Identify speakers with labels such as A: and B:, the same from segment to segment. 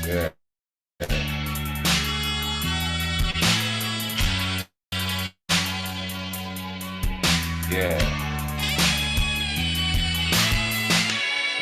A: Yeah. Yeah.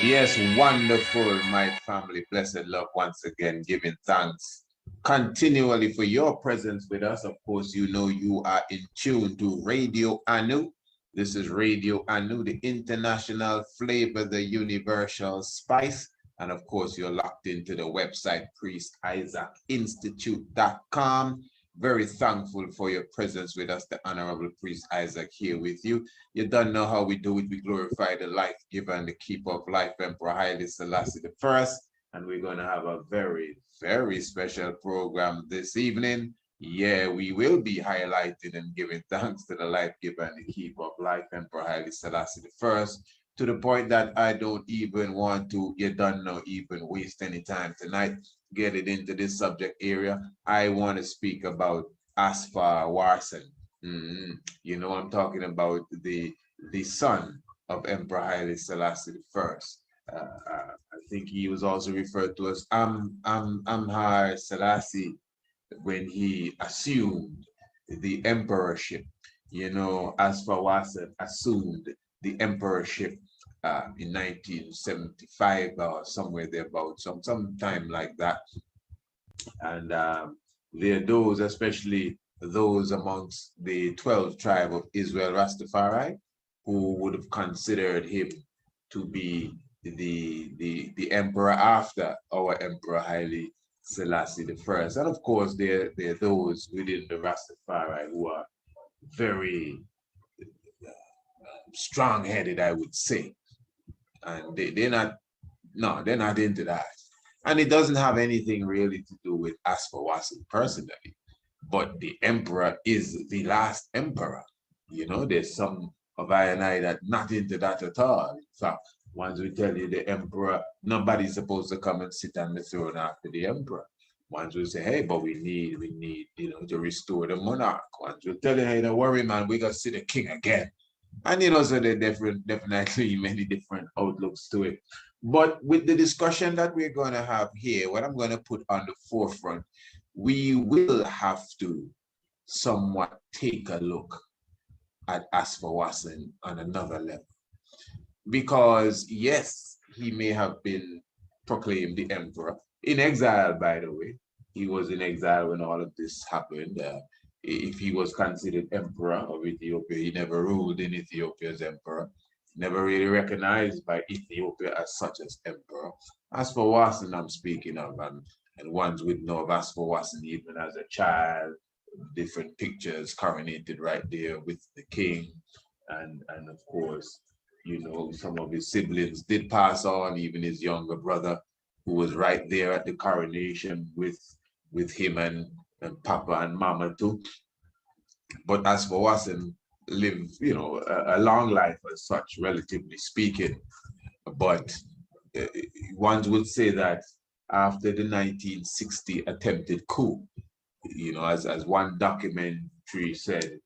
A: Yes, wonderful, my family. Blessed love once again, giving thanks continually for your presence with us. Of course, you know you are in tune to Radio Anu. This is Radio Anu, the international flavor, the universal spice. And of course, you're locked into the website, priestisaacinstitute.com. Very thankful for your presence with us, the Honorable Priest Isaac here with you. You don't know how we do it. We glorify the life giver and the keeper of life, Emperor Haile Selassie I. And we're going to have a very, very special program this evening. Yeah, we will be highlighting and giving thanks to the life giver and the keeper of life, Emperor Haile Selassie I, to the point that I don't even want to, you don't know, even waste any time tonight, get it into this subject area. I want to speak about Asfa Wossen. You know, I'm talking about the son of Emperor Haile Selassie I. I think he was also referred to as Amhar Selassie when he assumed the emperorship. You know, Asfa Wossen assumed the emperorship in 1975 or somewhere thereabouts, sometime like that. And there are those, especially those amongst the 12 tribe of Israel Rastafari, who would have considered him to be the emperor after our Emperor Haile Selassie I. And of course, there are those within the Rastafari who are very strong-headed, I would say. And they're not into that. And it doesn't have anything really to do with Asfa Wossen personally. But the emperor is the last emperor. You know, there's some of I and I that not into that at all. In fact, once we tell you the emperor, nobody's supposed to come and sit on the throne after the emperor. Once we say, hey, but we need, you know, to restore the monarch. Once we tell you, hey, don't worry, man, we got to see the king again. And you know, so there are definitely many different outlooks to it. But with the discussion that we're going to have here, what I'm going to put on the forefront, we will have to somewhat take a look at Asfa Wossen on another level. Because yes, he may have been proclaimed the emperor in exile, by the way. He was in exile when all of this happened. If he was considered emperor of Ethiopia, he never ruled in Ethiopia as emperor, never really recognized by Ethiopia as such as emperor. Asfa Wossen I'm speaking of, and ones would know of Asfa Wossen even as a child, different pictures coronated right there with the king, and of course, you know, some of his siblings did pass on, even his younger brother, who was right there at the coronation with him and Papa and Mama too. But Asfa Wossen lived, you know, a long life as such, relatively speaking. But one would say that after the 1960 attempted coup, you know, as one documentary said,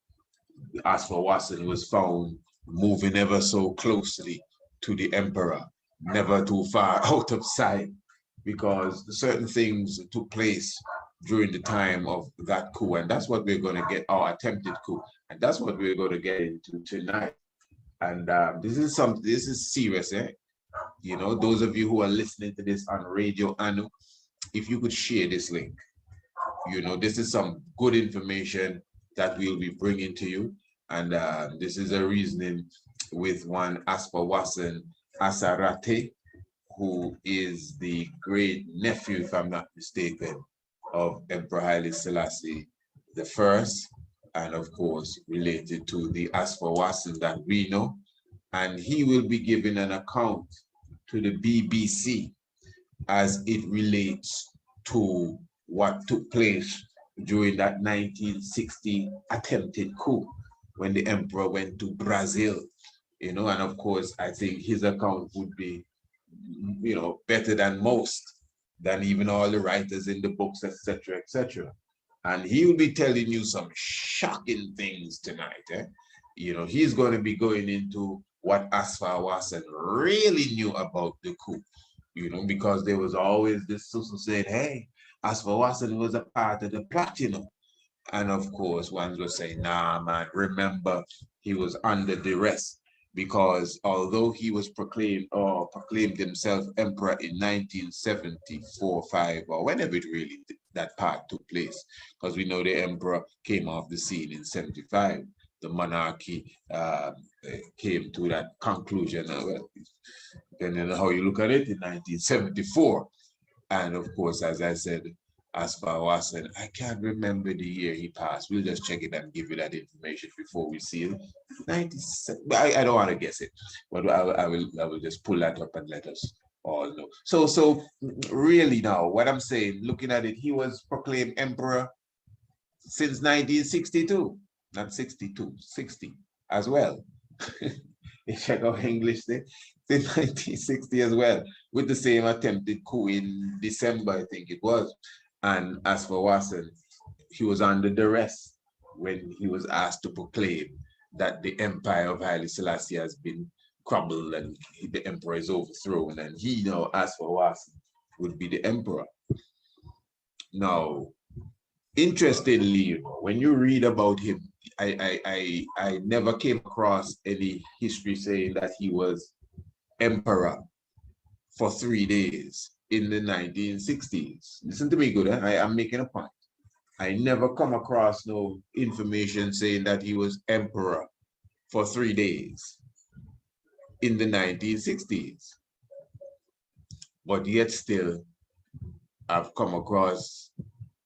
A: Asfa Wossen was found moving ever so closely to the emperor, never too far out of sight, because certain things took place during the time of that coup. And that's what we're going to get, our attempted coup. And that's what we're going to get into tonight. And this is serious, eh? You know, those of you who are listening to this on Radio Anu, if you could share this link, you know, this is some good information that we'll be bringing to you. And this is a reasoning with one Asfa Wossen Asarate, who is the great nephew, if I'm not mistaken, of Emperor Haile Selassie I, and of course related to the Asfa Wossen that we know. And he will be giving an account to the BBC as it relates to what took place during that 1960 attempted coup when the emperor went to Brazil, you know, and of course, I think his account would be, you know, better than most, than even all the writers in the books, etc., etc. And he will be telling you some shocking things tonight. Eh? You know, he's going to be going into what Asfa Wossen really knew about the coup. because there was always this Susu saying, hey, Asfa Wossen was a part of the plot. And of course, ones were saying, nah, man, remember, he was under duress because although he was proclaimed himself emperor in 1974, 5, or whenever it really that part took place, because we know the emperor came off the scene in 75. The monarchy came to that conclusion, depending on how you look at it, in 1974. And of course, as I said, Asfa Wossen, I can't remember the year he passed. We'll just check it and give you that information before we see it. 97. I don't want to guess it, but I will just pull that up and let us all know. So really now, what I'm saying, looking at it, he was proclaimed emperor since 1962, not 62, 60 as well. If I go English there, since 1960 as well, with the same attempted coup in December, I think it was. And as for Wossen, he was under duress when he was asked to proclaim that the empire of Haile Selassie has been crumbled and the emperor is overthrown. And he now, as for Wossen, would be the emperor. Now, interestingly, when you read about him, I never came across any history saying that he was emperor for 3 days in the 1960s. Listen to me good, I am making a point. I never come across no information saying that he was emperor for 3 days in the 1960s. But yet still, I've come across,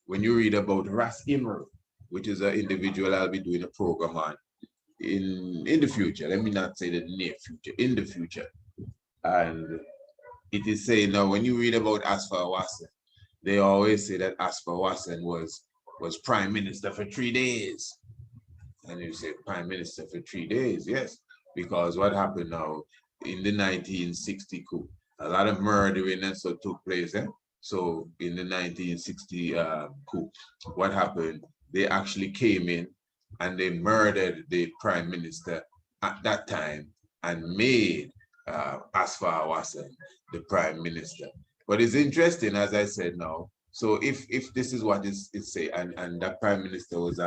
A: when you read about Ras Imru, which is an individual I'll be doing a program on in the future. Let me not say the near future, in the future. And it is saying now, when you read about Asfa Wossen, they always say that Asfa Wossen was prime minister for 3 days. And you say prime minister for 3 days, yes, because what happened now in the 1960 coup, a lot of murdering and so took place. So in the 1960 coup, what happened? They actually came in and they murdered the prime minister at that time and made Asfa Wossen the prime minister. But it's interesting, as I said now. So if this is what it say, and that prime minister was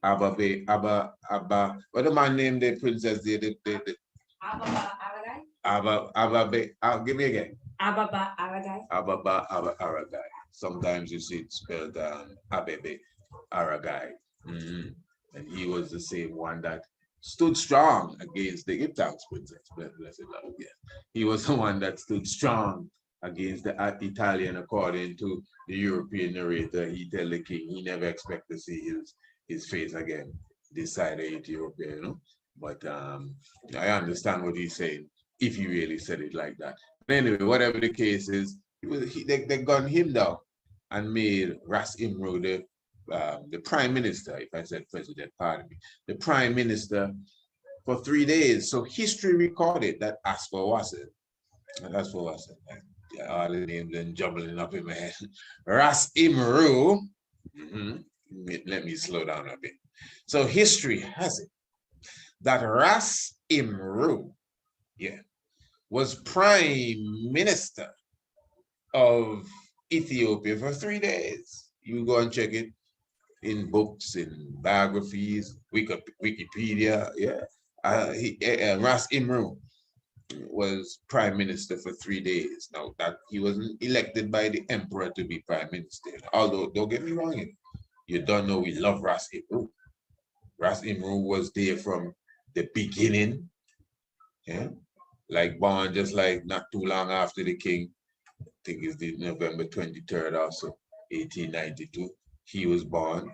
A: what the man named the princess there? Give me again.
B: Ababa Aragai.
A: Ababa Aragai. Sometimes you see it spelled Abebe Aragai. And he was the same one that stood strong against the Iptang's princess. Blessed love, yes. He was the one that stood strong against the Italian, according to the European narrator. He tell the king he never expect to see his face again this side of Ethiopia, But I understand what he's saying, if he really said it like that. But anyway, whatever the case is, they gunned him down and made Ras Imru the prime minister. If I said president, pardon me, the prime minister for 3 days. So history recorded that Asfa Wossen, all the names and jumbling up in my head. Ras Imru. Let me slow down a bit. So history has it that Ras Imru, was prime minister of Ethiopia for 3 days. You go and check it in books, in biographies, Wikipedia. Ras Imru was prime minister for 3 days. Now that he wasn't elected by the emperor to be prime minister. Although, don't get me wrong, you don't know we love Ras Imru. Ras Imru was there from the beginning. Like born just like not too long after the king. I think it's the November 23rd also, 1892. He was born,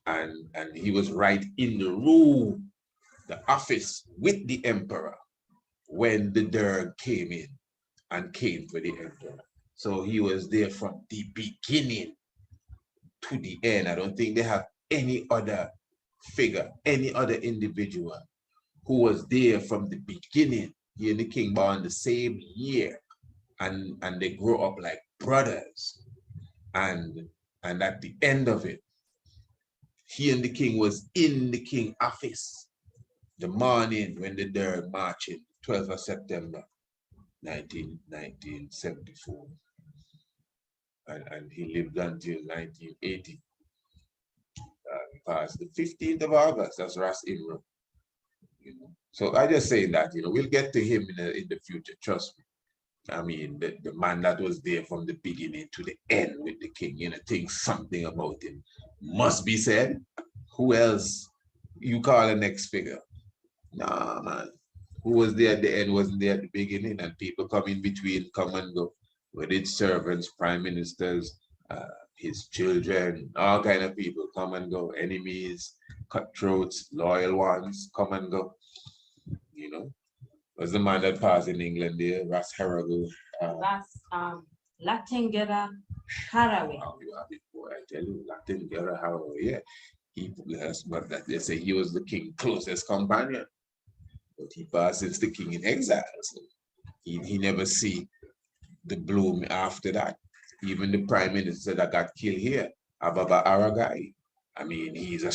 A: and he was right in the room, the office with the emperor when the Derg came in and came for the emperor. So he was there from the beginning to the end. I don't think they have any other figure, any other individual who was there from the beginning. He and the king born the same year, and they grew up like brothers. And at the end of it, he and the king was in the king office the morning when the Derg marching, 12th of September 1974. And he lived until 1980. He passed the 15th of August. That's Ras Imru. You know. So I just say that, you know, we'll get to him in the future, trust me. I mean, the man that was there from the beginning to the end with the king, you know, think something about him must be said. Who else you call a next figure? Nah, man. Who was there at the end wasn't there at the beginning, and people come in between, come and go. With its servants, prime ministers, his children, all kind of people come and go. Enemies, cutthroats, loyal ones come and go. You know, was the man that passed in England there, Ras Harrigal.
B: That's Latingera Haraway.
A: You have it, boy, I tell you, Latingera Haraway. Yeah, but that they say he was the king's closest companion, but he passed since the king in exile. So he never see the bloom after that. Even the prime minister that got killed here, Ababa Aragai. I mean, he's a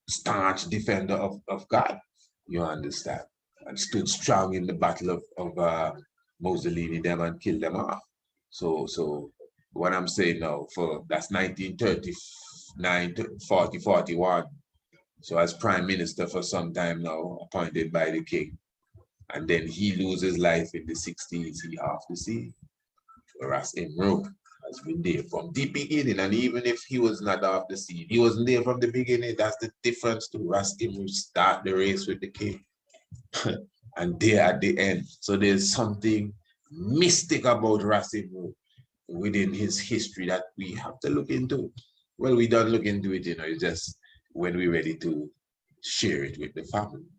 A: staunch defender of God. You understand? And stood strong in the battle of Mussolini them and killed them off. So what I'm saying now, for that's 1939 to 40, 41. So as prime minister for some time now, appointed by the king. And then he loses life in the 60s, he have to see. Ras Imru has been there from the beginning. And even if he was not off the scene, he wasn't there from the beginning. That's the difference to Ras Imru start the race with the king. And there at the end. So there's something mystic about Ras Imru within his history that we have to look into. Well, we don't look into it, you know, it's just when we're ready to share it with the family.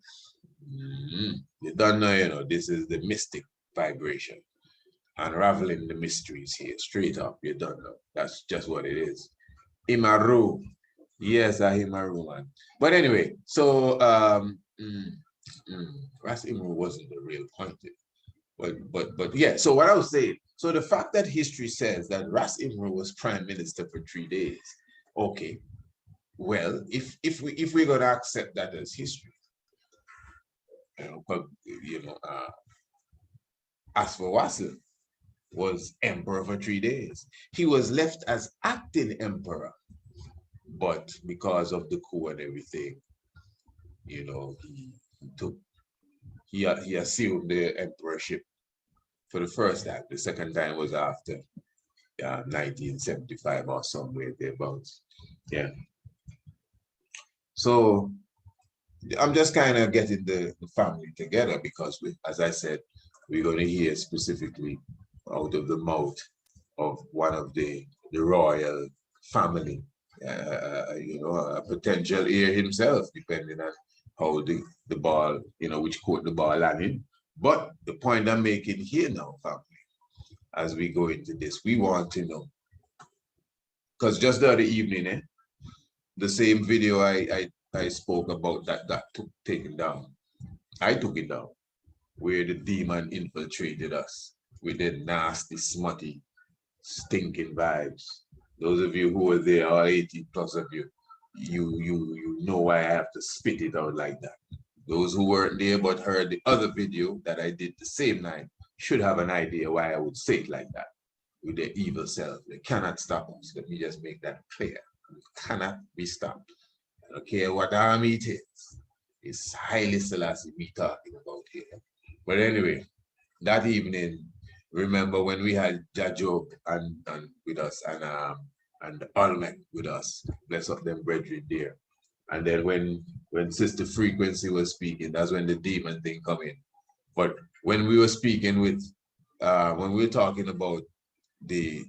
A: You don't know, you know, this is the mystic vibration. Unraveling the mysteries here, straight up, you don't know. That's just what it is. Imaru. Yes, I Imaru, man. But anyway, so Ras Imru wasn't the real point. But yeah, so what I was saying, so the fact that history says that Ras Imru was prime minister for 3 days, okay. Well, if we're gonna accept that as history, you know, Asfa Wossen was emperor for 3 days. He was left as acting emperor, but because of the coup and everything, you know, he assumed the emperorship for the first time. The second time was after 1975 or somewhere thereabouts. Yeah. So I'm just kind of getting the family together because, as I said, we're going to hear specifically out of the mouth of one of the royal family, you know, a potential heir himself, depending on how the ball, you know, which court the ball landed. But the point I'm making here now, family, as we go into this, we want to know, because just the other evening, the same video I spoke about that got taken down, I took it down, where the demon infiltrated us with the nasty, smutty, stinking vibes. Those of you who were there, all 80 plus of you, you know why I have to spit it out like that. Those who weren't there but heard the other video that I did the same night should have an idea why I would say it like that. With their evil self, they cannot stop us. Let me just make that clear. We cannot be stopped. I don't care what army it is. It's Haile Selassie we talking about here. But anyway, that evening, remember when we had Jajob and with us and Olmec with us, bless up them brethren there. And then when Sister Frequency was speaking, that's when the demon thing come in. But when we were speaking with when we were talking about the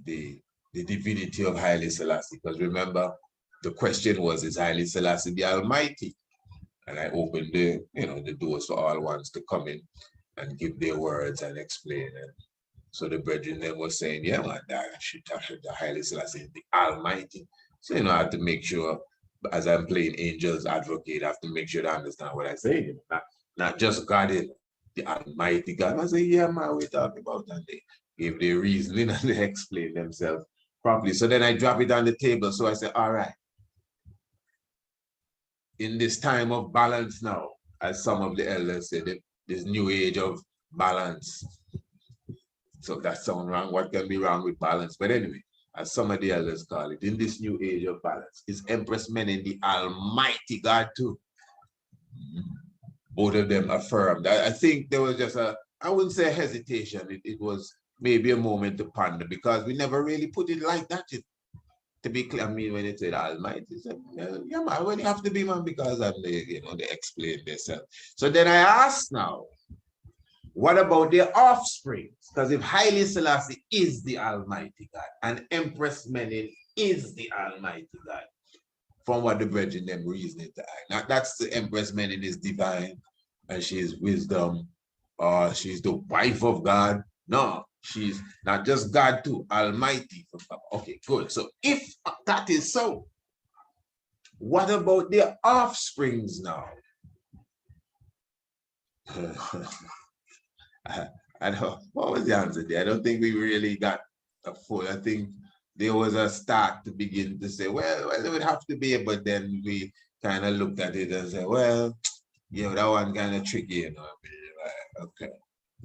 A: divinity of Haile Selassie, because remember the question was, is Haile Selassie the Almighty? And I opened the, you know, the doors for all ones to come in and give their words and explain. And so the brethren then was saying, yeah, man, that should the Haile Selassie, the Almighty. So, you know, I have to make sure, as I'm playing angel's advocate, I have to make sure to understand what I say. You know, not just God, the Almighty God. I say, yeah, man, we talk about that. They gave their reasoning and they explained themselves properly. So then I drop it on the table. So I said, all right, in this time of balance now, as some of the elders said, this new age of balance, So that sounds wrong. What can be wrong with balance? But anyway, as some of the elders call it, in this new age of balance, is Empress Menen the Almighty God too? Both of them affirmed. I think there was just I wouldn't say hesitation. It was maybe a moment to ponder because we never really put it like that. To be clear, I mean, when it said Almighty, it said, yeah, man, well, you have to be, man, because they explain themselves. So then I ask now, what about their offspring? Because if Haile Selassie is the Almighty God and Empress Menen is the Almighty God, from what the brethren them reasoning to act. Now that's the Empress Menen is divine and she is wisdom, she's the wife of God. No, she's not just God too, Almighty. Okay, good. So if that is so, what about their offsprings now? I don't, what was the answer there? I don't think we really got a full. I think there was a start to begin to say, well, it would have to be, but then we kind of looked at it and said, well, that one kind of tricky, Okay,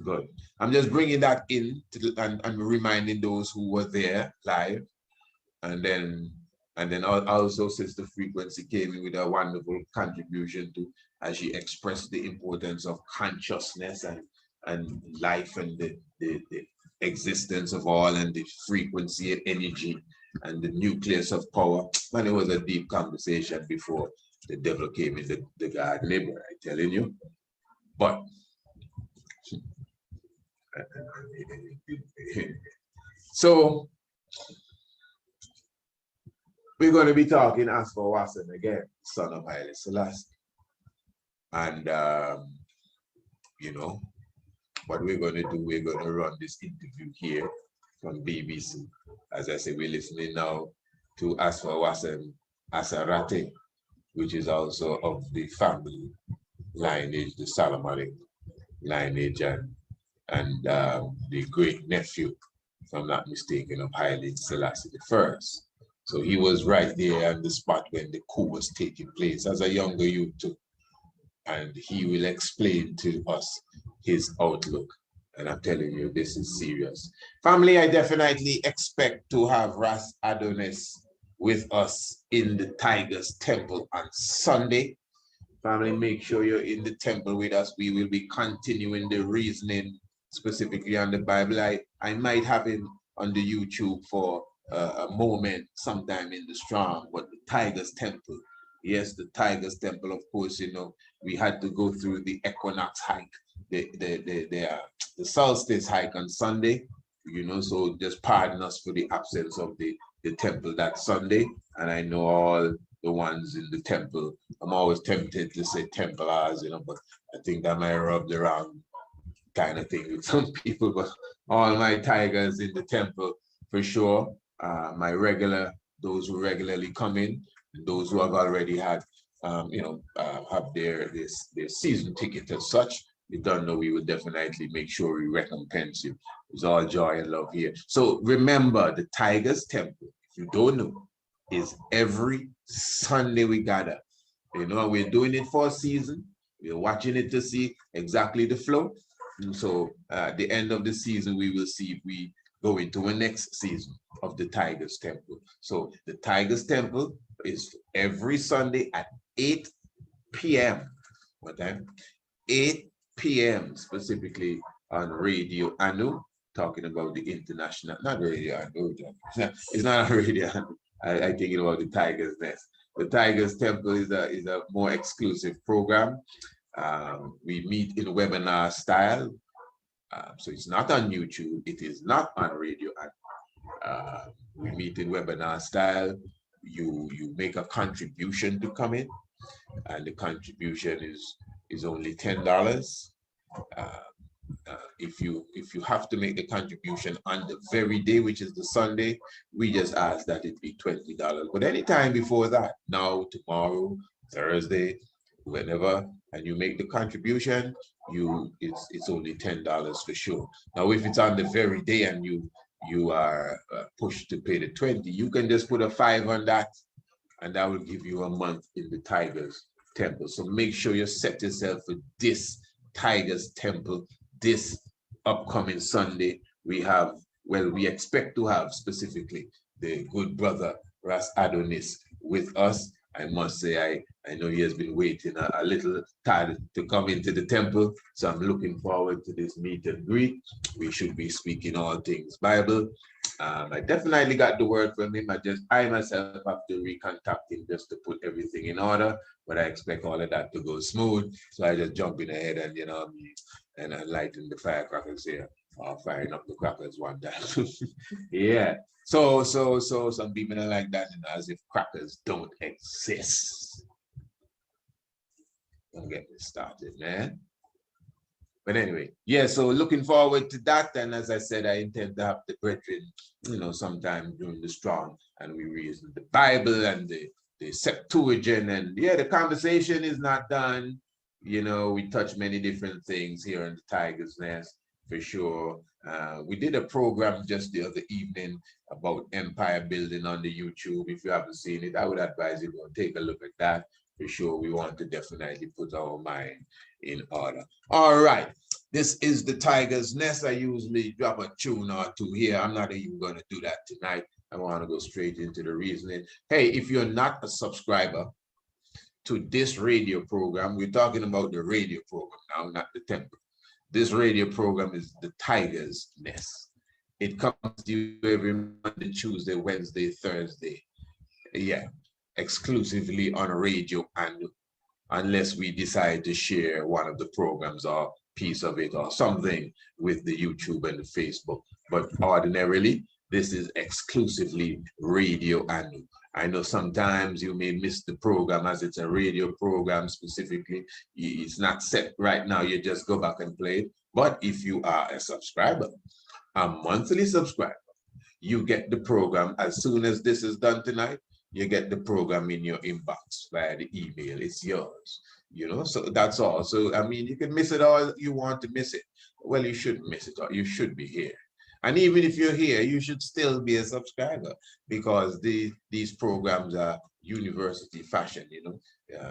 A: good. I'm just bringing that in and reminding those who were there live, and then also Sister Frequency came in with a wonderful contribution to as she expressed the importance of consciousness and life and the existence of all and the frequency and energy and the nucleus of power. And it was a deep conversation before the devil came in the garden, I'm telling you. But so we're going to be talking Asfa Wossen again, son of Haile Selassie. And what we're going to do, we're going to run this interview here from BBC. As I say, we're listening now to Asfa Wossen Asarate, which is also of the family lineage, the Solomonic lineage, and the great nephew, if I'm not mistaken, of Haile Selassie I. So he was right there on the spot when the coup was taking place as a younger youth too. And he will explain to us his outlook. And I'm telling you, this is serious. Family, I definitely expect to have Ras Adonis with us in the Tigers Temple on Sunday. Family, make sure you're in the temple with us. We will be continuing the reasoning specifically on the Bible. I might have him on the YouTube for a moment sometime in the storm, but the Tigers Temple, yes, the Tigers Temple, of course, we had to go through the equinox hike, the solstice hike on Sunday, so just pardon us for the absence of the temple that Sunday. And I know all the ones in the temple, I'm always tempted to say Templars, but I think that might rub the wrong kind of thing with some people, but all my Tigers in the temple for sure. Those who regularly come in, those who have already had, have their season ticket as such, you don't know, we will definitely make sure we recompense you. It's all joy and love here. So remember, the Tigers Temple, if you don't know, is every Sunday we gather. We're doing it for a season. We're watching it to see exactly the flow. And so at the end of the season, we will see if we go into the next season of the Tigers Temple. So the Tigers Temple is every Sunday at 8 p.m. What time? 8 p.m. specifically on Radio Anu, talking about the international, not Radio Anu, it's not on Radio Anu. I think about the Tigers Nest. The Tigers Temple is a more exclusive program. We meet in webinar style. So it's not on YouTube. It is not on Radio. We meet in webinar style. You make a contribution to come in, and the contribution is only $10. If you have to make the contribution on the very day, which is the Sunday, we just ask that it be $20. But anytime before that, now, tomorrow, Thursday, whenever, and you make the contribution, it's only $10 for sure. Now, if it's on the very day and you are pushed to pay the 20, you can just put a 5 on that, and that will give you a month in the Tigers Temple. So make sure you set yourself for this Tigers Temple this upcoming Sunday we have, well, we expect to have specifically the good brother Ras Adonis with us. I must say, I know he has been waiting a little time to come into the temple, so I'm looking forward to this meet and greet. We should be speaking all things Bible. I definitely got the word from him. I myself have to recontact him just to put everything in order, but I expect all of that to go smooth. So I just jump in ahead and, and I lighten the firecrackers here, firing up the crackers one time. Yeah. So some people are like that, as if crackers don't exist. Don't get me started, man. But anyway, yeah, so looking forward to that. And as I said, I intend to have the brethren, sometime during the strong, and we read the Bible and the Septuagint. And yeah, the conversation is not done. We touch many different things here in the Tiger's Nest, for sure. We did a program just the other evening about empire building on the YouTube. If you haven't seen it, I would advise you to take a look at that. For sure, we want to definitely put our mind in order. All right, this is the Tiger's Nest. I usually drop a tune or two here. I'm not even going to do that tonight. I want to go straight into the reasoning. Hey, if you're not a subscriber to this radio program, we're talking about the radio program now, not the temple. This radio program is the Tiger's Nest. It comes to you every Monday, Tuesday, Wednesday, Thursday. Yeah, exclusively on radio, and unless we decide to share one of the programs or piece of it or something with the YouTube and the Facebook. But ordinarily, this is exclusively radio and I know sometimes you may miss the program as it's a radio program specifically. It's not set right now. You just go back and play it. But if you are a subscriber, a monthly subscriber, you get the program as soon as this is done tonight. You get the program in your inbox via the email. It's yours, so that's all. So, I mean, you can miss it all you want to miss it. Well, you shouldn't miss it all. You should be here. And even if you're here, you should still be a subscriber because these programs are university fashion,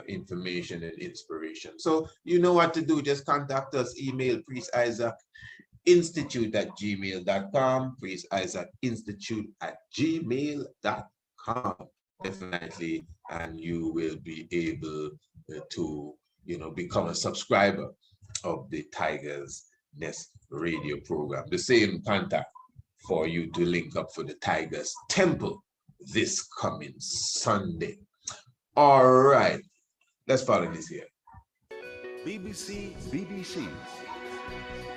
A: information and inspiration. So you know what to do. Just contact us, email Priest Isaac Institute@gmail.com, Priest Isaac Institute@gmail.com. Definitely, and you will be able to, become a subscriber of the Tiger's Nest radio program. The same contact for you to link up for the Tiger's Temple this coming Sunday. All right, let's follow this here.
C: BBC.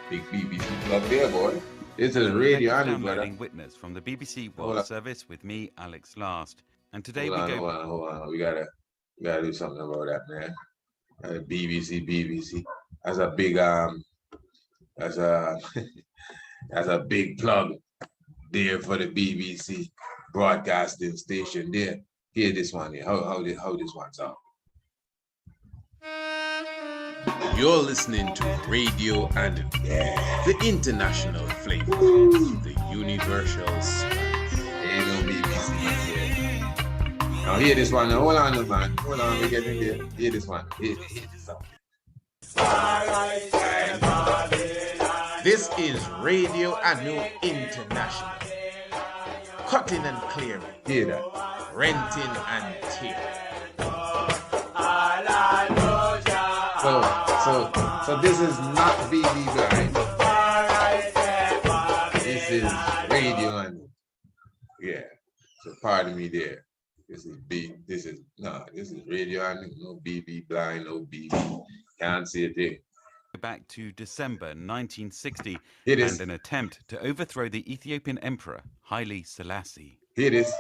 A: Big BBC club there, boy. This is radio,
D: downloading Witness from the BBC World Service with me, Alex Last. And today
A: hold on. We gotta do something about that, man. BBC. As a big as a big plug there for the BBC broadcasting station there. Hear this one here. How this one's out. You're listening to Radio and the international flavor, the universal spice. There you go, BBC. Now hear this one. Hold on, man. Hold on, we're getting there. Hear this one. Hear this one. This is Radio Anu International. Cutting and clearing. Hear that. Renting and tearing. So this is not BB Blind. This is Radio Anu. Yeah. So pardon me there. This is Radio Anu. No BB Blind, no BB. Can't see a thing.
D: Back to December 1960
A: and
D: an attempt to overthrow the Ethiopian Emperor Haile Selassie.
A: Here it is.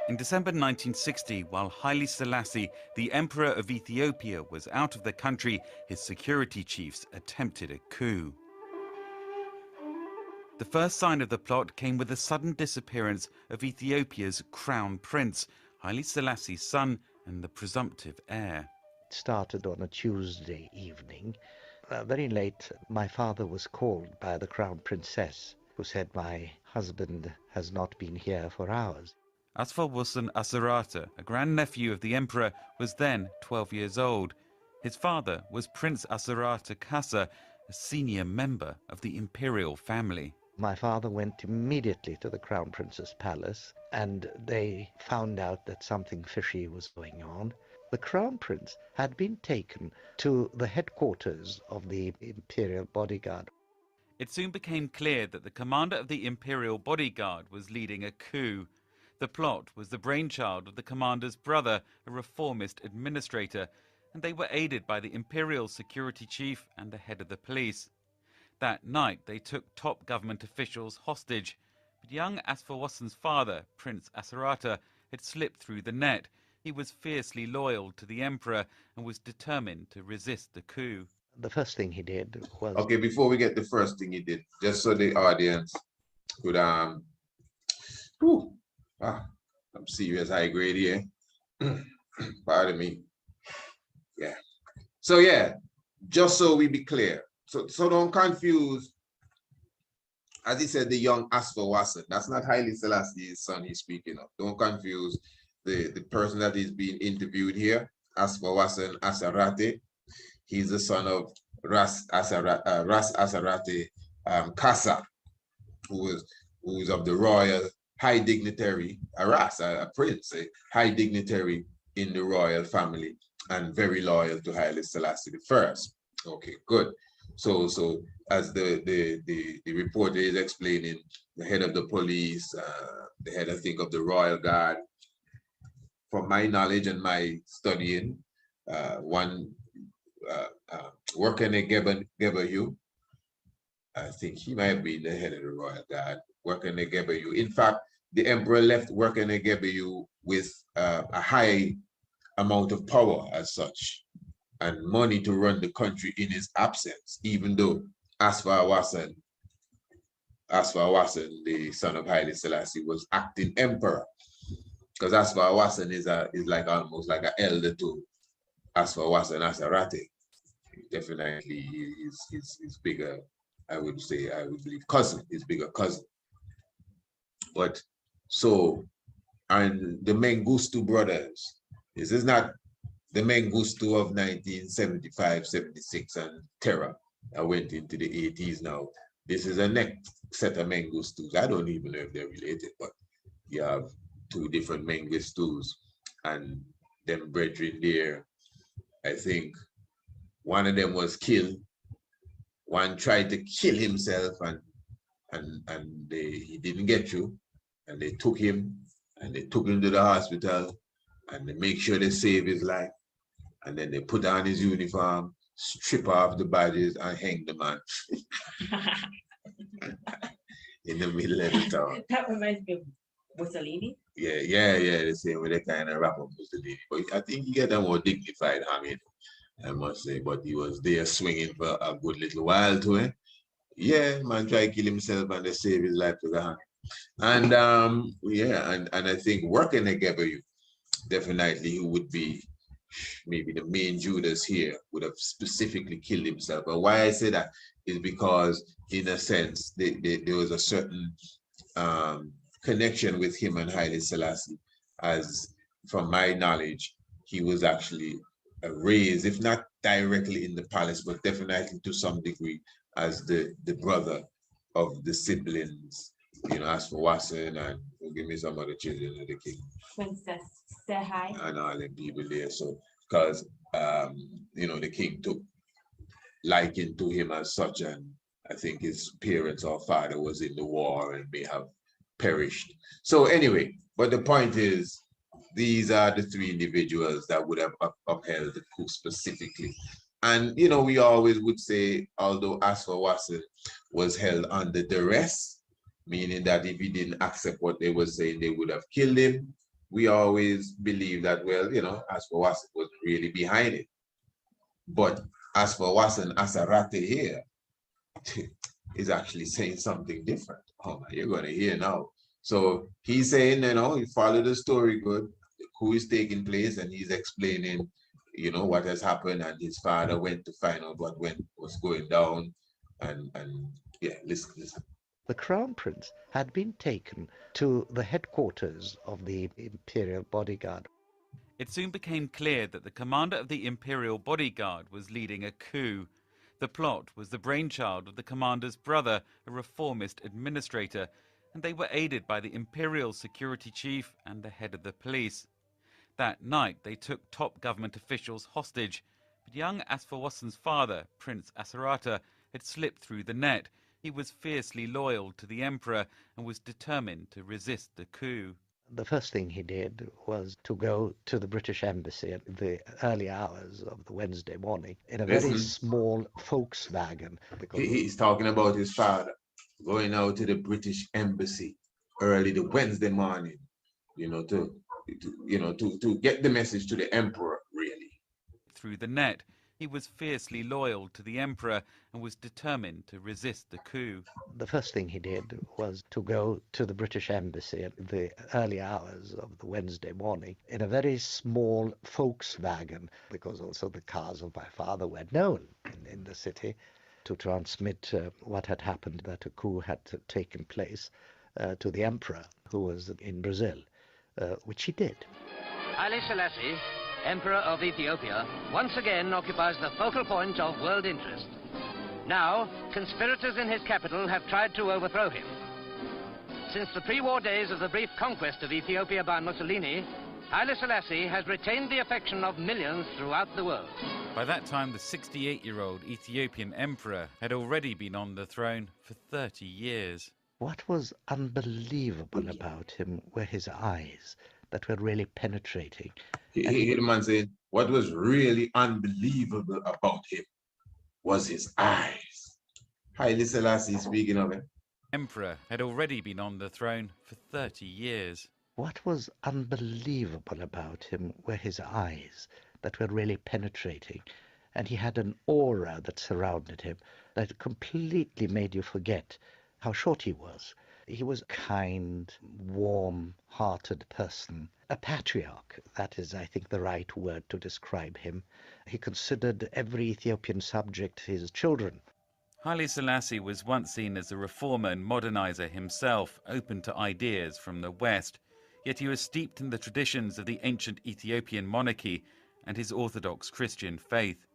D: In December 1960, while Haile Selassie, the Emperor of Ethiopia, was out of the country, his security chiefs attempted a coup. The first sign of the plot came with the sudden disappearance of Ethiopia's crown prince, Haile Selassie's son and the presumptive heir.
E: It started on a Tuesday evening. Very late, my father was called by the crown princess, who said my husband has not been here for hours.
D: Asfa Wossen Asarata, a grandnephew of the emperor, was then 12 years old. His father was Prince Asarata Kasa, a senior member of the imperial family.
E: My father went immediately to the Crown Prince's palace, and they found out that something fishy was going on. The Crown Prince had been taken to the headquarters of the Imperial Bodyguard.
D: It soon became clear that the commander of the Imperial Bodyguard was leading a coup. The plot was the brainchild of the commander's brother, a reformist administrator, and they were aided by the Imperial Security Chief and the head of the police. That night they took top government officials hostage, but young Asfa Wossen's father, Prince Asarata, had slipped through the net. He was fiercely loyal to the emperor and was determined to resist the coup.
E: The first thing he did was...
A: Okay, before we get the first thing he did, just so the audience could I'm serious high grade here. Pardon me. Yeah. So yeah, just so we be clear. So don't confuse, as he said, the young Asfa Wossen. That's not Haile Selassie's son he's speaking of. Don't confuse the person that is being interviewed here, Asfa Wossen Asarate. He's the son of Ras Asarate Kasa, who is of the royal high dignitary, a prince, a high dignitary in the royal family, and very loyal to Haile Selassie I. Okay, good. So as the reporter is explaining, the head of the police, the head, I think, of the royal guard, from my knowledge and my studying, working at Gebayu, I think he might be the head of the royal guard, working at Gebayu. In fact, the emperor left working at Gebayu with a high amount of power as such, and money to run the country in his absence, even though Asfa Wossen, the son of Haile Selassie, was acting emperor, because Asfa Wossen is like almost like an elder to Asfa Wossen Asarate. Definitely his bigger, I would believe cousin, his bigger cousin. But so, and the Mengistu brothers, this is not the Mengistu of 1975, 76 and terror. I went into the 80s now. This is a next set of Mengistus. I don't even know if they're related, but you have two different Mengistus, and them brethren there, I think one of them was killed. One tried to kill himself, and he didn't get through, and they took him to the hospital, and they make sure they save his life. And then they put on his uniform, strip off the badges, and hang the man in the middle of the town.
B: That reminds me of Mussolini.
A: Yeah, the same way they kind of wrap up Mussolini. But I think he got a more dignified hanging, I must say. But he was there swinging for a good little while too, eh? Yeah, man tried to kill himself and they save his life to the hand. And and I think working together, definitely he would be maybe the main Judas here, would have specifically killed himself. But why I say that is because, in a sense, there was a certain connection with him and Haile Selassie, as from my knowledge, he was actually raised, if not directly in the palace, but definitely to some degree as the brother of the siblings, Asfa Wossen, and give me some of the children of the king.
B: Princess Selassie.
A: And all the people there. So, because, the king took liking to him as such, and I think his parents or father was in the war and may have perished. So anyway, but the point is, these are the three individuals that would have upheld the coup specifically. And, we always would say, although Asfa Wossen was held under duress, meaning that if he didn't accept what they were saying, they would have killed him. We always believe that, well, Asfa Wossen was really behind it. But Asfa Wossen Asarate here is actually saying something different. Oh man, you're going to hear now. So he's saying, he followed the story good. The coup is taking place, and he's explaining, what has happened, and his father went to find out what was going down. And yeah, listen.
E: The Crown Prince had been taken to the headquarters of the Imperial Bodyguard.
D: It soon became clear that the commander of the imperial bodyguard was leading a coup. The plot was the brainchild of the commander's brother, a reformist administrator, and they were aided by the imperial security chief and the head of the police. That night they took top government officials hostage, but young Asfa Wossen's father, Prince Asarata, had slipped through the net. He was fiercely loyal to the emperor and was determined to resist the coup.
E: The first thing he did was to go to the British embassy at the early hours of the Wednesday morning in a very small Volkswagen.
A: He's talking about his father going out to the British embassy early the Wednesday morning, to get the message to the emperor, really.
D: Through the net, he was fiercely loyal to the emperor and was determined to resist the coup.
E: The first thing he did was to go to the British embassy at the early hours of the Wednesday morning in a very small Volkswagen, because also the cars of my father were known in the city, to transmit what had happened, that a coup had taken place to the emperor, who was in Brazil, which he did.
F: Haile Selassie, Emperor of Ethiopia, once again occupies the focal point of world interest. Now, conspirators in his capital have tried to overthrow him. Since the pre-war days of the brief conquest of Ethiopia by Mussolini, Haile Selassie has retained the affection of millions throughout the world.
D: By that time, the 68-year-old Ethiopian emperor had already been on the throne for 30 years.
E: What was unbelievable about him were his eyes that were really penetrating.
A: The man said, what was really unbelievable about him was his eyes. Haile Selassie speaking of it.
D: Emperor had already been on the throne for 30 years.
E: What was unbelievable about him were his eyes that were really penetrating, and he had an aura that surrounded him that completely made you forget how short he was. He was a kind, warm-hearted person, a patriarch. That is, I think, the right word to describe him. He considered every Ethiopian subject his children.
D: Haile Selassie was once seen as a reformer and modernizer himself, open to ideas from the West. Yet he was steeped in the traditions of the ancient Ethiopian monarchy and his Orthodox Christian faith.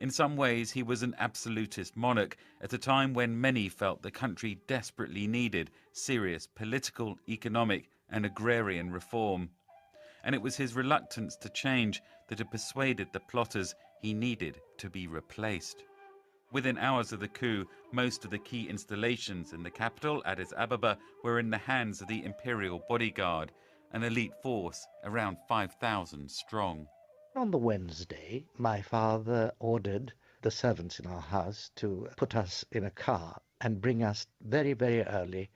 D: In some ways, he was an absolutist monarch at a time when many felt the country desperately needed serious political, economic and agrarian reform. And it was his reluctance to change that had persuaded the plotters he needed to be replaced. Within hours of the coup, most of the key installations in the capital, Addis Ababa, were in the hands of the imperial bodyguard, an elite force around 5,000 strong.
E: On the Wednesday, my father ordered the servants in our house to put us in a car and bring us very, very early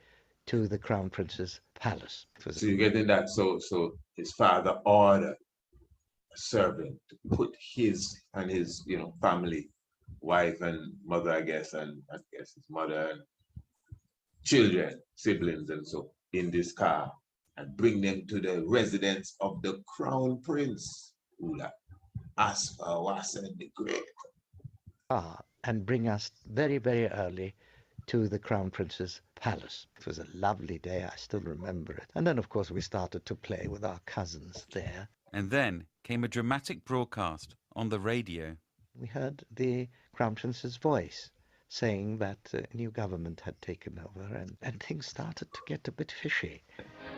E: to the Crown Prince's palace.
A: So you're getting that? So his father ordered a servant to put his and his, family, wife and mother, I guess his mother and children, siblings and so, in this car and bring them to the residence of the Crown Prince. Asfa Wossen the Great.
E: And bring us very, very early to the Crown Prince's palace. It was a lovely day, I still remember it. And then, of course, we started to play with our cousins there.
D: And then came a dramatic broadcast on the radio.
E: We heard the Crown Prince's voice saying that a new government had taken over, and things started to get a bit fishy.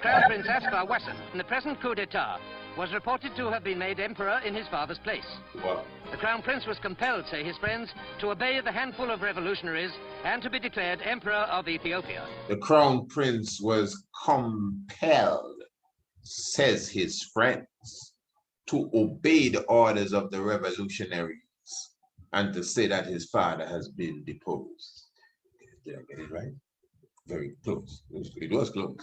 F: Crown Prince Asfa Wossen, in the present coup d'etat, was reported to have been made emperor in his father's place.
A: Wow.
F: The Crown Prince was compelled, say his friends, to obey the handful of revolutionaries and to be declared Emperor of Ethiopia.
A: The Crown Prince was compelled, says his friends, to obey the orders of the revolutionaries and to say that his father has been deposed. Did I get it right? Very close. It was close.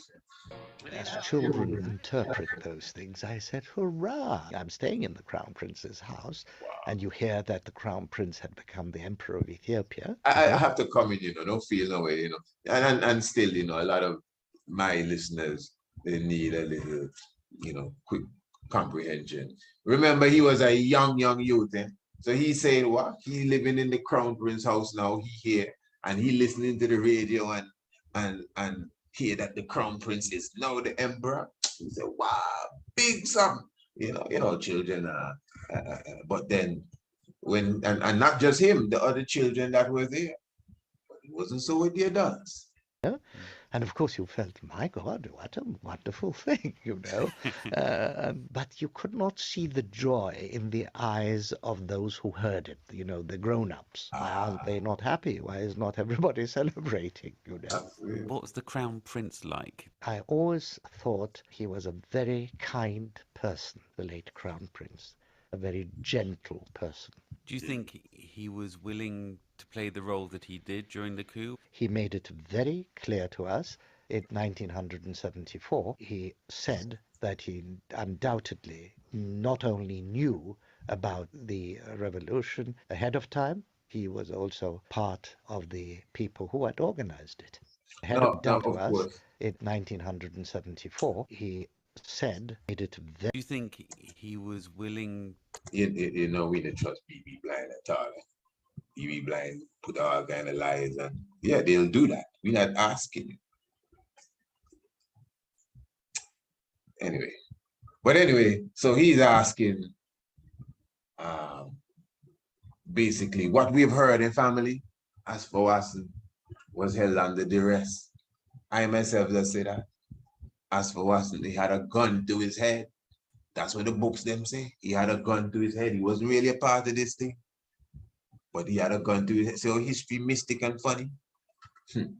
E: As children interpret those things, I said, hurrah! I'm staying in the Crown Prince's house, and you hear that the Crown Prince had become the Emperor of Ethiopia.
A: I have to come in, don't feel no way, and still, a lot of my listeners, they need a little, quick comprehension. Remember, he was a young youth, so he's saying what? He living in the Crown Prince house now, he here, and he listening to the radio and hear that the Crown Prince is now the Emperor. He said, wow, big something. children. But then and not just him, the other children that were there. But it wasn't so with their daughters.
E: And of course you felt, my God, what a wonderful thing, but you could not see the joy in the eyes of those who heard it, the grown-ups. Why aren't they not happy? Why is not everybody celebrating,
D: What's the Crown Prince like?
E: I always thought he was a very kind person, the late Crown Prince, a very gentle person.
D: Do you think he was willing to play the role that he did during the coup?
E: He made it very clear to us in 1974. He said that he undoubtedly not only knew about the revolution ahead of time, he was also part of the people who had organized it. Ahead of time to us in 1974, he said it very...
D: Do you think he was willing?
A: We didn't trust BB Blind at all. BB Blind put all kind of lies, and yeah, they'll do that. We're not asking. Anyway, so he's asking basically what we've heard in family. Asfa Wossen was held under duress. I myself just say that. Asfa Wossen, he had a gun to his head. That's what the books them say. He had a gun to his head. He wasn't really a part of this thing, but he had a gun to his head. So history mystic and funny. And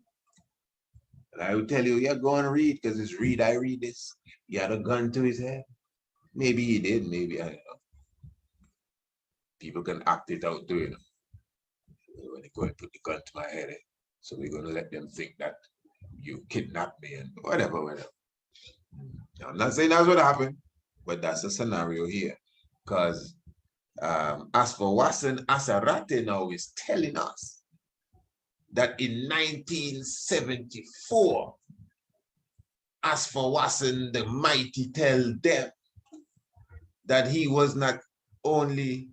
A: I will tell you, yeah, go and read, because it's I read this. He had a gun to his head. Maybe he did, maybe, I don't know. People can act it out too, when they go and put the gun to my head. So we're going to let them think that you kidnapped me and whatever. I'm not saying that's what happened, but that's a scenario here. Because Asfa Wossen Asarate now is telling us that in 1974, Asfa Wossen the Mighty tell them that he was not only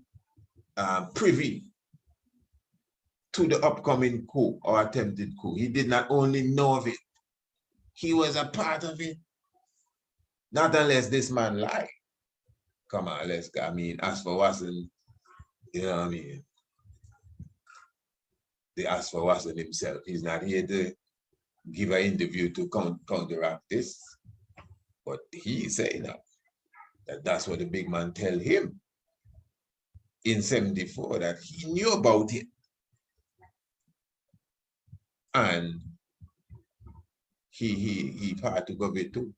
A: privy to the upcoming coup or attempted coup. He did not only know of it, he was a part of it. Not unless this man lied. Come on, Asfa Wossen, the Asfa Wossen himself, he's not here to give an interview to counteract this. But he is saying now that that's what the big man tell him in 74, that he knew about it. And he partook of it too.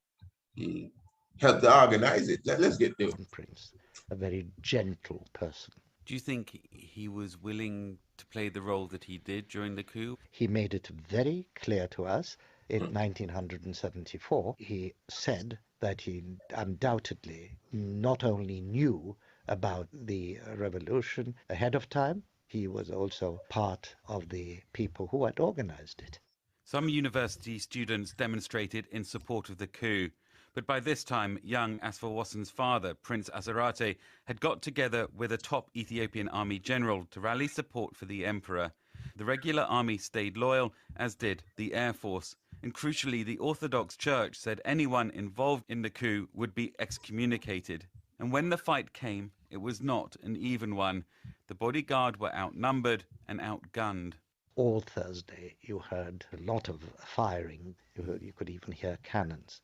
A: He helped to organize it. Let's get there.
E: Prince, a very gentle person.
D: Do you think he was willing to play the role that he did during the coup?
E: He made it very clear to us in 1974. He said that he undoubtedly not only knew about the revolution ahead of time, he was also part of the people who had organized it.
D: Some university students demonstrated in support of the coup, but by this time, young Asfa Wossen's father, Prince Asarate, had got together with a top Ethiopian army general to rally support for the emperor. The regular army stayed loyal, as did the Air Force. And crucially, the Orthodox Church said anyone involved in the coup would be excommunicated. And when the fight came, it was not an even one. The bodyguard were outnumbered and outgunned.
E: All Thursday you heard a lot of firing. You could even hear cannons.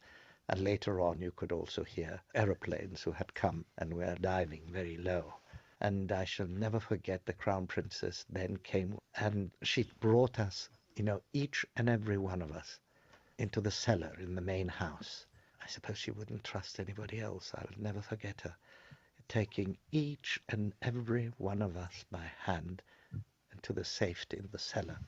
E: And later on you could also hear aeroplanes who had come and were diving very low. And I shall never forget the Crown Princess then came and she brought us, each and every one of us into the cellar in the main house. I suppose she wouldn't trust anybody else. I'll never forget her taking each and every one of us by hand into the safety in the cellar.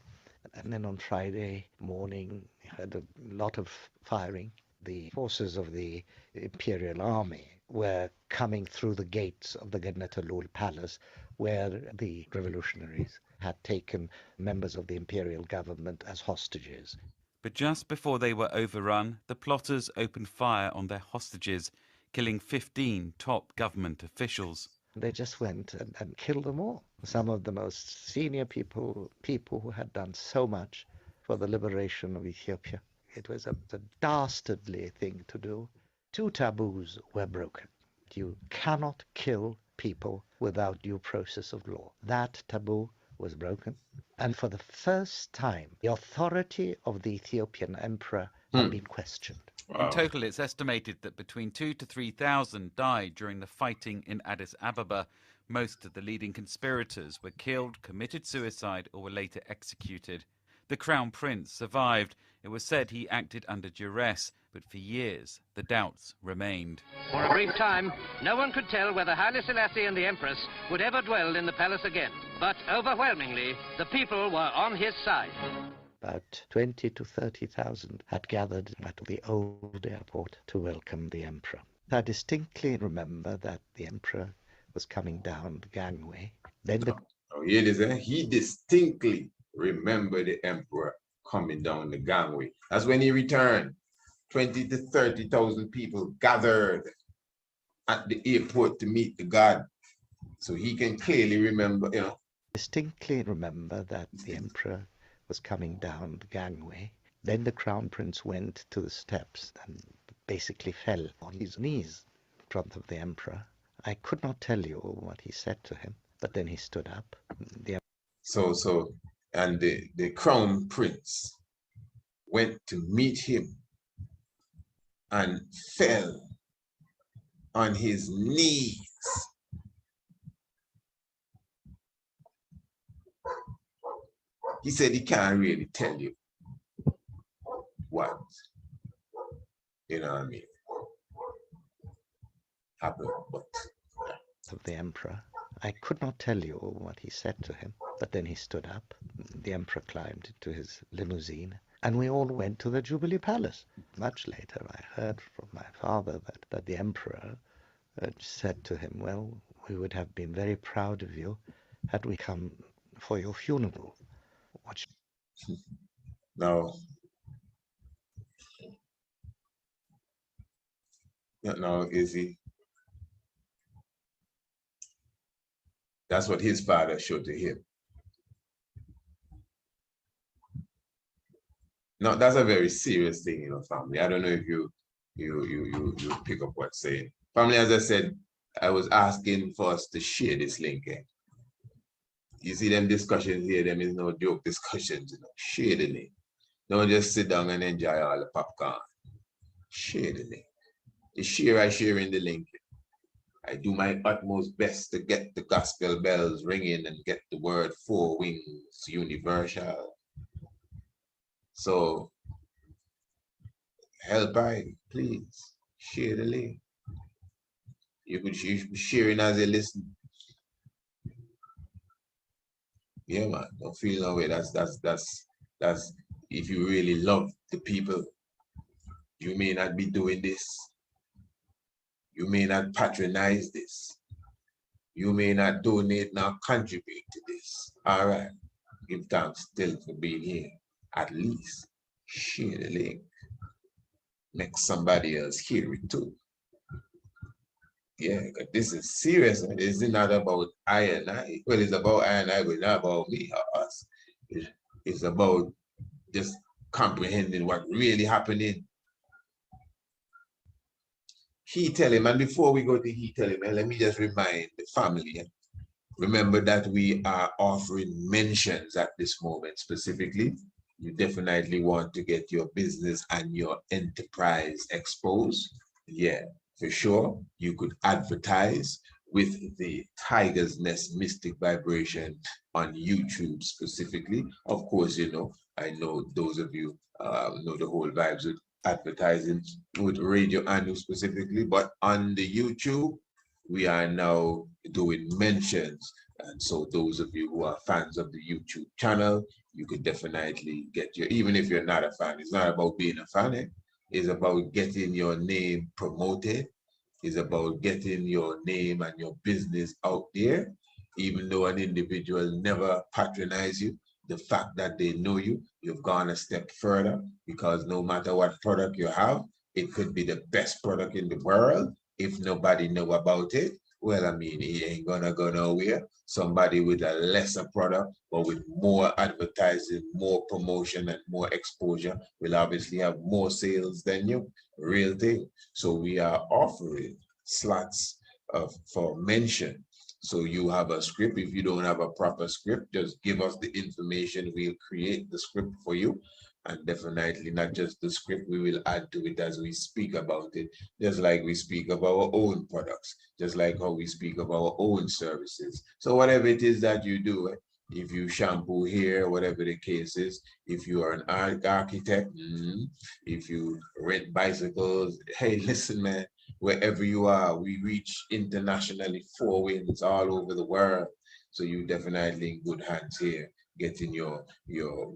E: And then on Friday morning, we had a lot of firing. The forces of the Imperial Army were coming through the gates of the Gennetalul Palace, where the revolutionaries had taken members of the imperial government as hostages.
D: But just before they were overrun, the plotters opened fire on their hostages, killing 15 top government officials.
E: They just went and killed them all. Some of the most senior people who had done so much for the liberation of Ethiopia. It was a dastardly thing to do. 2 taboos were broken. You cannot kill people without due process of law. That taboo was broken. And for the first time, the authority of the Ethiopian emperor had been questioned.
D: In total, it's estimated that between 2,000 to 3,000 died during the fighting in Addis Ababa. Most of the leading conspirators were killed, committed suicide, or were later executed. The Crown Prince survived. It was said he acted under duress, but for years the doubts remained.
F: For a brief time, no one could tell whether Haile Selassie and the Empress would ever dwell in the palace again. But overwhelmingly, the people were on his side.
E: About 20 to 30,000 had gathered at the old airport to welcome the emperor. I distinctly remember that the emperor was coming down the gangway. Then
A: He distinctly remembered the emperor coming down the gangway. That's when he returned. 20 to 30,000 people gathered at the airport to meet the god. So he can clearly remember,
E: distinctly remember that the emperor was coming down the gangway. Then the Crown Prince went to the steps and basically fell on his knees in front of the emperor. I could not tell you what he said to him, but then he stood up.
A: And the Crown Prince went to meet him and fell on his knees. He said he can't really tell you what, happened, but
E: of the emperor. I could not tell you what he said to him, but then he stood up. The emperor climbed into his limousine, and we all went to the Jubilee Palace. Much later, I heard from my father that the emperor said to him, well, we would have been very proud of you had we come for your funeral.
A: Now, Izzy, that's what his father showed to him. Now, that's a very serious thing, family. I don't know if you pick up what's saying. Family, as I said, I was asking for us to share this link. You see them discussions here, them is no joke discussions, Share the link. Don't just sit down and enjoy all the popcorn. Share the link. I share in the link. I do my utmost best to get the gospel bells ringing and get the word four wings universal. So help please share the link. You could be sharing as you listen. Yeah, man, don't feel no way. That's if you really love the people, you may not be doing this. You may not patronize this. You may not donate nor contribute to this. All right. Give thanks still for being here. At least share the link. Make somebody else hear it too. Yeah, because this is serious. And this is not about I and I. Well, it's about I and I, but not about me or us. It's about just comprehending what really happening. He tell him, and before we go to he tell him, let me just remind the family. Remember that we are offering mentions at this moment specifically. You definitely want to get your business and your enterprise exposed. Yeah, for sure. You could advertise with the Tiger's Nest Mystic Vibration on YouTube specifically. Of course, I know those of you know the whole vibes with advertising with Radio Anu specifically, but on the YouTube, we are now doing mentions. And so those of you who are fans of the YouTube channel, you could definitely get even if you're not a fan, it's not about being a fan, it's about getting your name promoted. It's about getting your name and your business out there. Even though an individual never patronize you, the fact that they know you, you've gone a step further, because no matter what product you have, it could be the best product in the world. If nobody know about it, well, I mean, it ain't gonna go nowhere. Somebody with a lesser product, but with more advertising, more promotion, and more exposure will obviously have more sales than you. Real thing. So we are offering slots for mention. So you have a script. If you don't have a proper script, just give us the information. We'll create the script for you. And definitely not just the script, we will add to it as we speak about it, just like we speak of our own products, just like how we speak of our own services. So whatever it is that you do, if you shampoo hair, whatever the case is, if you are an architect, if you rent bicycles, hey, listen, man, wherever you are, we reach internationally, 4 winds all over the world. So you definitely in good hands here, getting your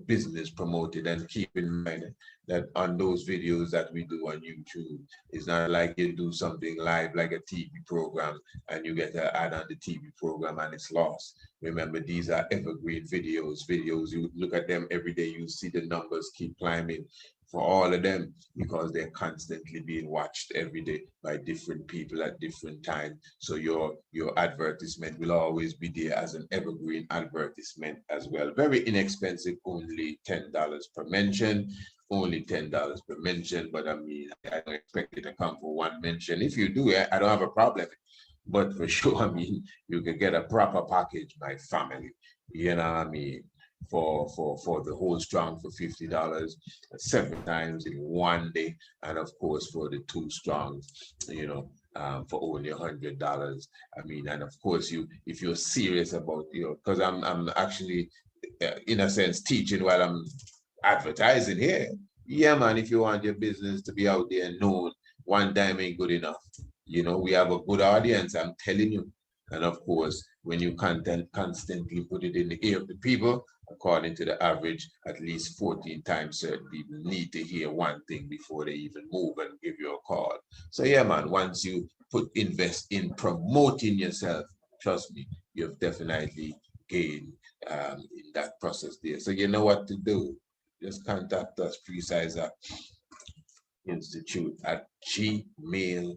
A: business promoted. And keep in mind that on those videos that we do on YouTube, it's not like you do something live like a TV program and you get an ad on the TV program and it's lost. Remember, these are evergreen videos. You look at them every day, you see the numbers keep climbing for all of them, because they're constantly being watched every day by different people at different times. So your advertisement will always be there as an evergreen advertisement as well. Very inexpensive, only $10 per mention. Only $10 per mention, but I mean, I don't expect it to come for one mention. If you do, I don't have a problem. But for sure, I mean, you can get a proper package, my family. You know what I mean? For the whole strong for $50, 7 times in one day, and of course for the 2 strong, for only $100. I mean, and of course if you're serious about, because I'm actually in a sense teaching while I'm advertising here. Yeah, man, if you want your business to be out there and known, one time ain't good enough. We have a good audience, I'm telling you. And of course, when you constantly put it in the ear of the people, according to the average, at least 14 times certain people need to hear one thing before they even move and give you a call. So yeah, man, once you invest in promoting yourself, trust me, you've definitely gained in that process there. So you know what to do. Just contact us, Precise Institute at gmail.com.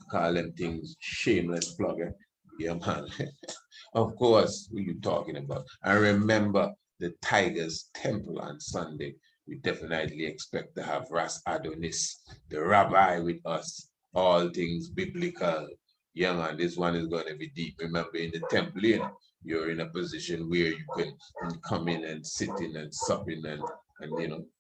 A: Call them things shameless plugger. Yeah, man. Of course, who you talking about? And remember the Tigers Temple on Sunday. We definitely expect to have Ras Adonis, the rabbi, with us. All things biblical. Yeah, man, this one is going to be deep. Remember, in the temple, you're in a position where you can come in and sit in and sup in and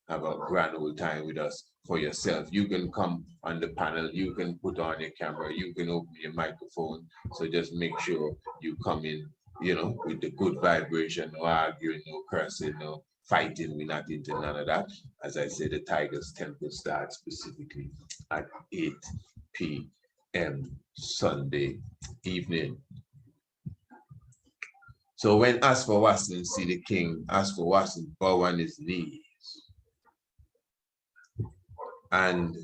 A: have a grand old time with us for yourself. You can come on the panel, you can put on your camera, you can open your microphone. So just make sure you come in, with the good vibration, no arguing, no cursing, no fighting. We're not into none of that. As I said, the Tigers Temple starts specifically at 8 p.m. Sunday evening. So when Asfa Wossen see the king, Asfa Wossen bow on his knees. And,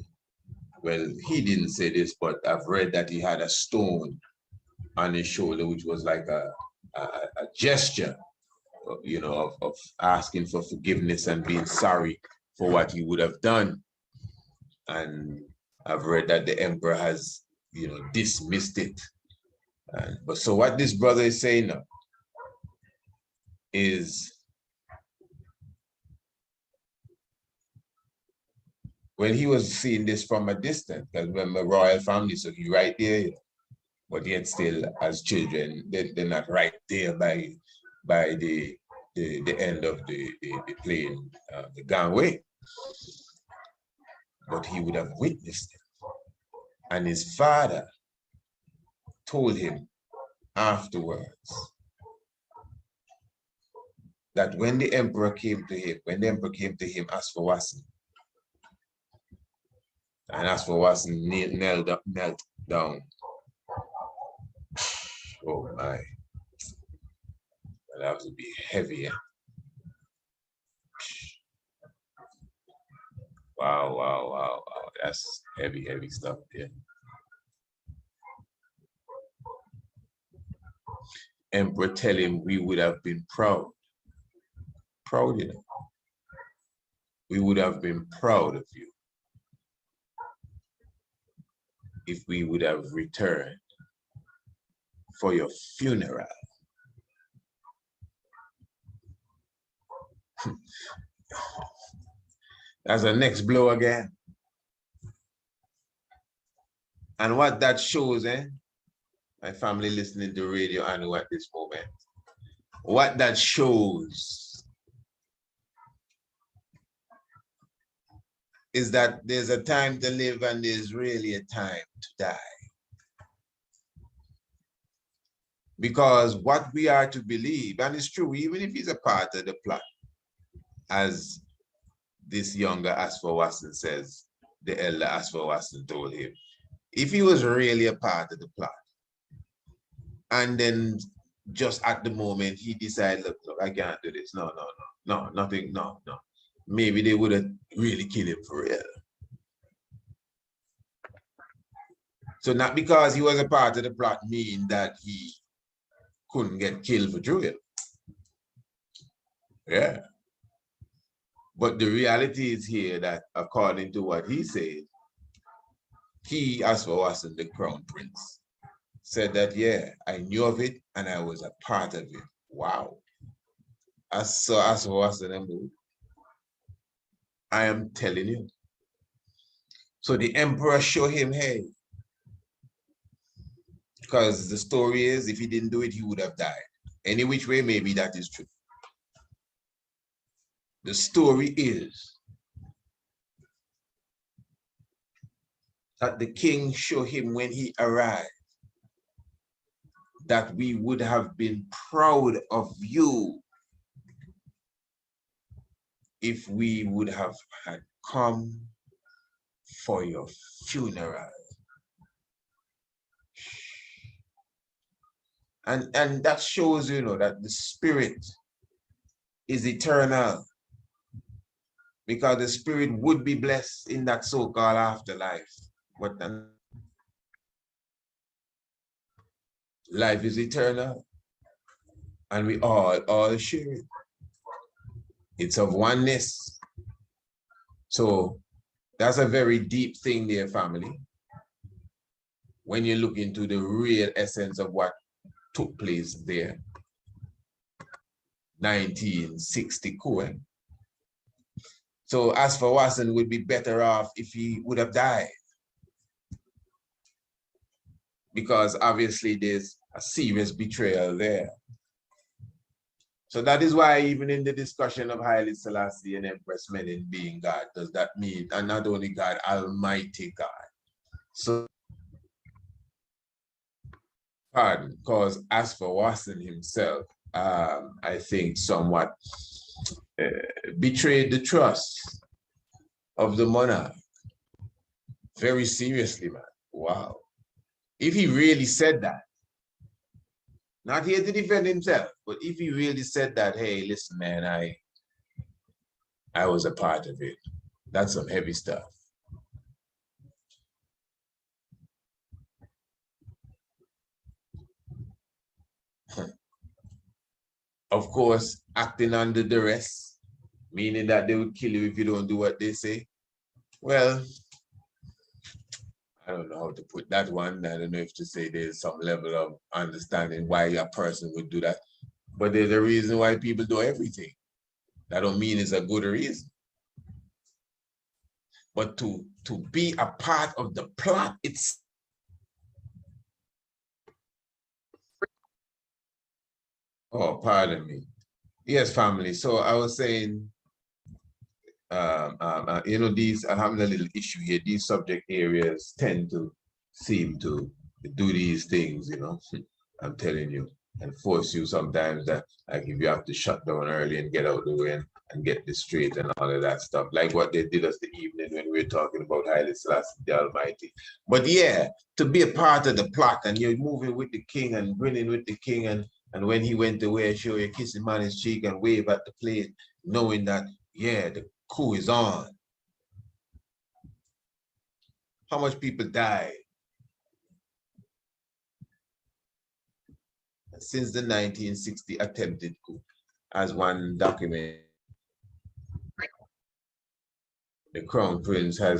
A: well, he didn't say this, but I've read that he had a stone on his shoulder, which was like a gesture, of asking for forgiveness and being sorry for what he would have done. And I've read that the emperor has, dismissed it. But so what this brother is saying now is, when he was seeing this from a distance, because remember, royal family, so he right there, but yet still as children, they're not right there by the end of the plane, the gangway. But he would have witnessed it. And his father told him afterwards that when the emperor came to him, Asfa Wossen, and Asfa Wossen knelt down. Oh my, that would be heavy. Wow. That's heavy stuff there. Emperor tell him, we would have been proud. We would have been proud of you if we would have returned for your funeral. That's the next blow again. And what that shows, my family listening to radio I know at this moment, what that shows is that there's a time to live and there's really a time to die. Because what we are to believe, and it's true, even if he's a part of the plot, as this younger Asfa Wossen says, the elder Asfa Wossen told him, if he was really a part of the plot, and then just at the moment he decided, look, I can't do this. No, nothing, no. Maybe they would have really killed him for real. So not because he was a part of the plot mean that he couldn't get killed for doing it. Yeah. But the reality is here that according to what he said, he, Asfa Wossen, the crown prince, said that, yeah, I knew of it and I was a part of it. Wow. I saw Asfa Wossen. I am telling you. So the emperor showed him, hey, because the story is, if he didn't do it, he would have died. Any which way, maybe that is true. The story is that the king showed him when he arrived that we would have been proud of you if we would have had come for your funeral. And that shows, you know, that the spirit is eternal, because the spirit would be blessed in that so-called afterlife. But then life is eternal, and we all share it. It's of oneness. So that's a very deep thing there, family. When you look into the real essence of what took place there. 1960 Coup. So Asfa Wossen would be better off if he would have died. Because obviously there's a serious betrayal there. So that is why even in the discussion of Haile Selassie and Empress Menen being God, does that mean, and not only God, Almighty God. So, pardon, because Asfa Wossen himself, I think somewhat betrayed the trust of the monarch. Very seriously, man. Wow. If he really said that, not here to defend himself, but if he really said that, hey, listen, man, I was a part of it. That's some heavy stuff. Of course, acting under duress, meaning that they would kill you if you don't do what they say. Well, I don't know how to put that one. I don't know if to say there's some level of understanding why a person would do that. But there's a reason why people do everything. That don't mean it's a good reason. But to be a part of the plot, it's oh, pardon me. Yes, family. So I was saying, you know, these, I'm having a little issue here. These subject areas tend to seem to do these things, you know, I'm telling you, and force you sometimes that, like, if you have to shut down early and get out the way and get this straight and all of that stuff, like what they did us the evening when we were talking about Haile Selassie the Almighty. But yeah, to be a part of the plot and you're moving with the king and grinning with the king, and when he went away, show you kiss him on his cheek and wave at the plate, knowing that, yeah, the coup is on. How much people died since the 1960 attempted coup? As one document, the Crown Prince has